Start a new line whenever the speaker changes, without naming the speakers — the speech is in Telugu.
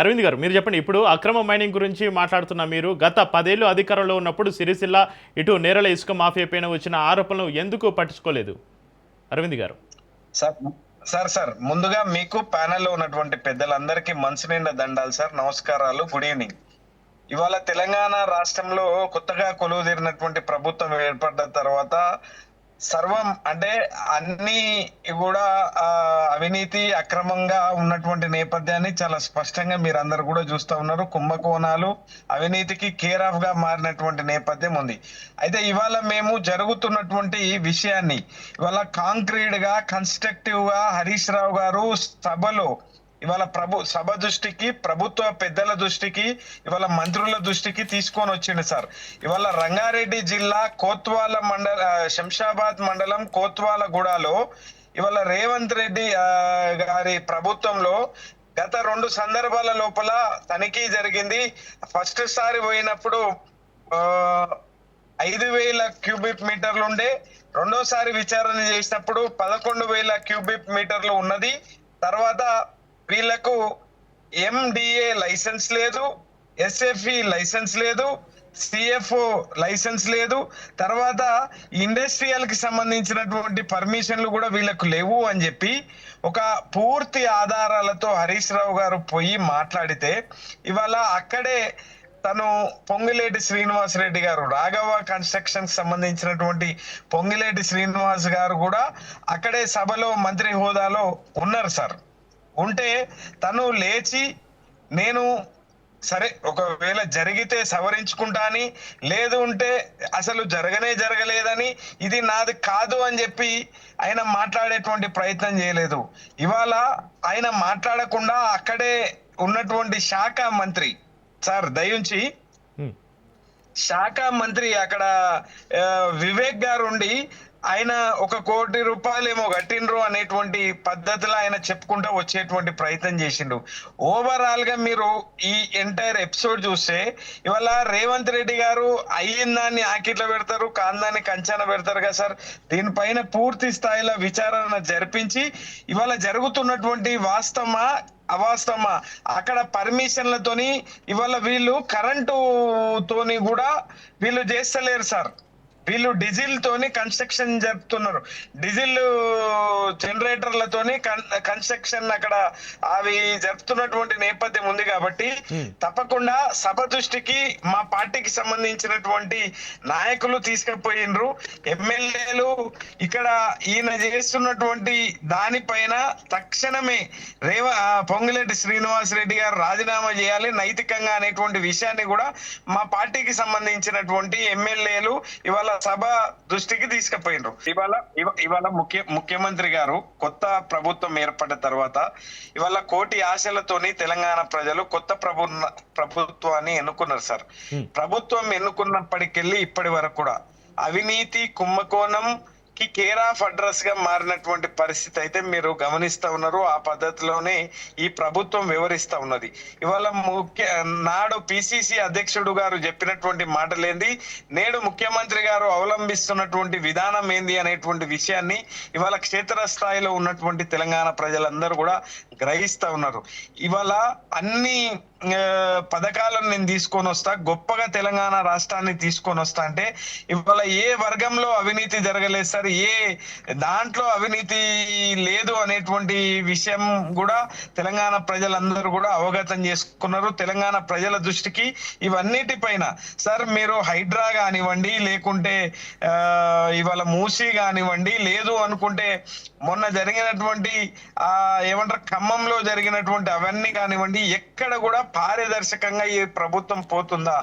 అరవింద్ గారు మీరు చెప్పండి. ఇప్పుడు అక్రమ మైనింగ్ గురించి మాట్లాడుతున్న మీరు గత 10 ఏళ్ళు అధికారంలో ఉన్నప్పుడు సిరిసిల్ల ఇటు నేరల ఇసుక మాఫియా పైన వచ్చిన ఆరోపణలు ఎందుకు పట్టించుకోలేదు అరవింద్ గారు?
సార్ సార్ ముందుగా మీకు ప్యానెల్లో ఉన్నటువంటి పెద్దలందరికీ మనసు నిండా దండాలు సార్. నమస్కారాలు, గుడ్ ఈవినింగ్. ఇవాళ తెలంగాణ రాష్ట్రంలో కొత్తగా కొలువుదీరినటువంటి ప్రభుత్వం ఏర్పడ్డ తర్వాత సర్వం అంటే అన్ని కూడా అవినీతి అక్రమంగా ఉన్నటువంటి నేపథ్యాన్ని చాలా స్పష్టంగా మీరు అందరు కూడా చూస్తూ ఉన్నారు. కుంభకోణాలు అవినీతికి కేర్ ఆఫ్ గా మారినటువంటి నేపథ్యం ఉంది. అయితే ఇవాళ మేము జరుగుతున్నటువంటి విషయాన్ని ఇవాళ కాంక్రీట్ గా కన్స్ట్రక్టివ్ గా హరీష్ రావు గారు సభలో ఇవాళ సభ దృష్టికి, ప్రభుత్వ పెద్దల దృష్టికి, ఇవాళ మంత్రుల దృష్టికి తీసుకొని వచ్చింది సార్. ఇవాళ రంగారెడ్డి జిల్లా కోత్వాల శంషాబాద్ మండలం కోత్వాలగూడలో ఇవాళ రేవంత్ రెడ్డి గారి ప్రభుత్వంలో గత 2 సందర్భాల లోపల తనిఖీ జరిగింది. ఫస్ట్ సారి పోయినప్పుడు 5,000 క్యూబిక్ మీటర్లు ఉండే, రెండోసారి విచారణ చేసినప్పుడు 11,000 క్యూబిక్ మీటర్లు ఉన్నది. తర్వాత వీళ్లకు ఎండిఏ లైసెన్స్ లేదు, ఎస్ఎఫ్ఈ లైసెన్స్ లేదు, సిఎఫ్ఓ లైసెన్స్ లేదు, తర్వాత ఇండస్ట్రియల్ కి సంబంధించినటువంటి పర్మిషన్లు కూడా వీళ్ళకు లేవు అని చెప్పి ఒక పూర్తి ఆధారాలతో హరీష్ రావు గారు పోయి మాట్లాడితే ఇవాళ అక్కడే తను పొంగిలేటి శ్రీనివాస్ రెడ్డి గారు, రాఘవ కన్స్ట్రక్షన్ సంబంధించినటువంటి పొంగిలేటి శ్రీనివాస్ గారు కూడా అక్కడే సభలో మంత్రి హోదాలో ఉన్నారు సార్. ఉంటే తను లేచి నేను సరే ఒకవేళ జరిగితే సవరించుకుంటా అని, లేదు ఉంటే అసలు జరగలేదని, ఇది నాది కాదు అని చెప్పి ఆయన మాట్లాడేటువంటి ప్రయత్నం చేయలేదు. ఇవాళ ఆయన మాట్లాడకుండా అక్కడే ఉన్నటువంటి శాఖ మంత్రి సార్ దయించి శాఖ మంత్రి అక్కడ వివేక్ గారు ఉండి ఆయన 1 కోటి రూపాయలు ఏమో కట్టిండ్రు అనేటువంటి పద్ధతిలో ఆయన చెప్పుకుంటూ వచ్చేటువంటి ప్రయత్నం చేసిండు. ఓవరాల్ గా మీరు ఈ ఎంటైర్ ఎపిసోడ్ చూస్తే ఇవాళ రేవంత్ రెడ్డి గారు అయ్యిందాన్ని ఆకిట్లో పెడతారు, కాందాన్ని కంచాన పెడతారు కదా సార్. దీనిపైన పూర్తి స్థాయిలో విచారణ జరిపించి ఇవాళ జరుగుతున్నటువంటి వాస్తవమా అవాస్తవమా, అక్కడ పర్మిషన్లతోని ఇవాళ వీళ్ళు కరెంటు తోని కూడా వీళ్ళు చేస్తలేరు సార్. వీళ్ళు డీజిల్ తోని కన్స్ట్రక్షన్ జరుపుతున్నారు. డీజిల్ జనరేటర్లతోని కన్స్ట్రక్షన్ అక్కడ అవి జరుపుతున్నటువంటి నేపథ్యం ఉంది. కాబట్టి తప్పకుండా సభ దృష్టికి మా పార్టీకి సంబంధించినటువంటి నాయకులు తీసుకుపోయినరు, ఎమ్మెల్యేలు ఇక్కడ ఈయన చేస్తున్నటువంటి దానిపైన తక్షణమే పొంగిలేటి శ్రీనివాస్ రెడ్డి గారు రాజీనామా చేయాలి నైతికంగా అనేటువంటి విషయాన్ని కూడా మా పార్టీకి సంబంధించినటువంటి ఎమ్మెల్యేలు ఇవాళ సభ దృష్టికి తీసుకుపోయినరు. ఇవాళ ముఖ్యమంత్రి గారు కొత్త ప్రభుత్వం ఏర్పడిన తర్వాత ఇవాళ కోటి ఆశలతోని తెలంగాణ ప్రజలు కొత్త ప్రభుత్వాన్ని ఎన్నుకున్నారు సార్. ప్రభుత్వం ఎన్నుకున్నప్పటికెళ్ళి ఇప్పటి వరకు కూడా అవినీతి కుంభకోణం కి కేర్ ఆఫ్ అడ్రస్ గా మారినటువంటి పరిస్థితి అయితే మీరు గమనిస్తా ఉన్నారు. ఆ పద్ధతిలోనే ఈ ప్రభుత్వం వివరిస్తా ఉన్నది. ఇవాళ నాడు పిసిసి అధ్యక్షుడు గారు చెప్పినటువంటి మాటలేంది, నేడు ముఖ్యమంత్రి గారు అవలంబిస్తున్నటువంటి విధానం ఏంది అనేటువంటి విషయాన్ని ఇవాళ క్షేత్ర స్థాయిలో ఉన్నటువంటి తెలంగాణ ప్రజలందరూ కూడా గ్రహిస్తా ఉన్నారు. ఇవాళ అన్ని పథకాలను నేను తీసుకొని వస్తా, గొప్పగా తెలంగాణ రాష్ట్రాన్ని తీసుకొని వస్తా అంటే ఇవాళ ఏ వర్గంలో అవినీతి జరగలేదు సార్, ఏ దాంట్లో అవినీతి లేదు అనేటువంటి విషయం కూడా తెలంగాణ ప్రజలందరూ కూడా అవగతం చేసుకున్నారు. తెలంగాణ ప్రజల దృష్టికి ఇవన్నిటిపైన సార్ మీరు హైడ్రా కానివ్వండి, లేకుంటే ఇవాళ మూసీ కానివ్వండి, లేదు అనుకుంటే మొన్న జరిగినటువంటి ఏమంటారు ఖమ్మంలో జరిగినటువంటి అవన్నీ కానివ్వండి, ఎక్కడ కూడా పారదర్శకంగా ఈ ప్రభుత్వం పోతుందా?